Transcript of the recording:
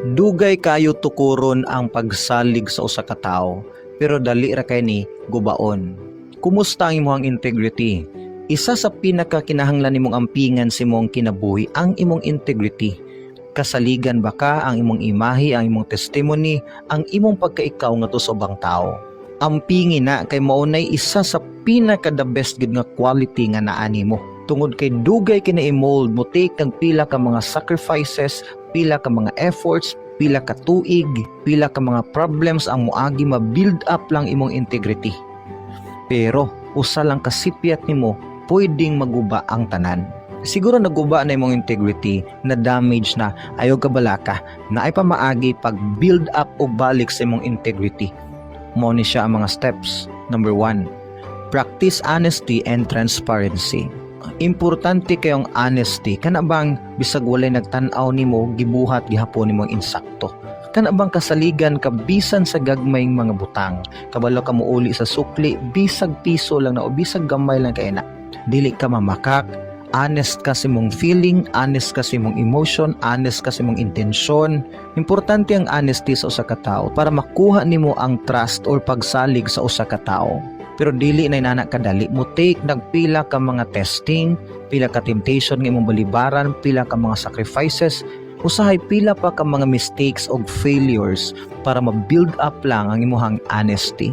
Dugay kayo tukuron ang pagsalig sa usa ka tawo, pero dali ra kay ni gubaon. Kumusta ang imong integrity? Isa sa pinakakinahanglan nimong ampingan sa imong kinabuhi ang imong integrity. Kasaligan ba ka ang imong imahe, ang imong testimony, ang imong pagkaikaw nga sa ubang tao? Ampingin na kay maunay isa sa pinaka the best gid nga quality nga naa nimo. Tungod kay dugay kina-mold mo take kang pila ka mga sacrifices, pila ka mga efforts, pila ka tuig, pila ka mga problems ang moagi ma-build up lang imong integrity. Pero usa lang kasipyat nimo pwedeng maguba ang tanan. Siguro naguba na imong integrity, na damage na, ayaw kabalaka, na ay pamaagi pag build up o balik sa imong integrity. Mo ni siya ang mga steps. Number 1, practice honesty and transparency. Importante kayong honesty. Kana bang bisag walay nagtan-aw nimo, gibuhat gihapon nimo insakto? Kana bang kasaligan ka bisan sa gagmayng mga butang? Kabalo ka muuli sa sukli, bisag piso lang na o bisag gamay lang kay na. Dili ka mamakak, honest ka sa mong feeling, honest ka sa mong emotion, honest ka sa mong intensyon. Importante ang honesty sa usa ka tawo para makuha nimo ang trust or pagsalig sa usa ka tawo. Pero dili na inana kadali mo take nagpila ka mga testing, pila ka temptation nga imong balibaran, pila ka mga sacrifices, usahay pila pa ka mga mistakes o failures para ma-build up lang ang imong honesty.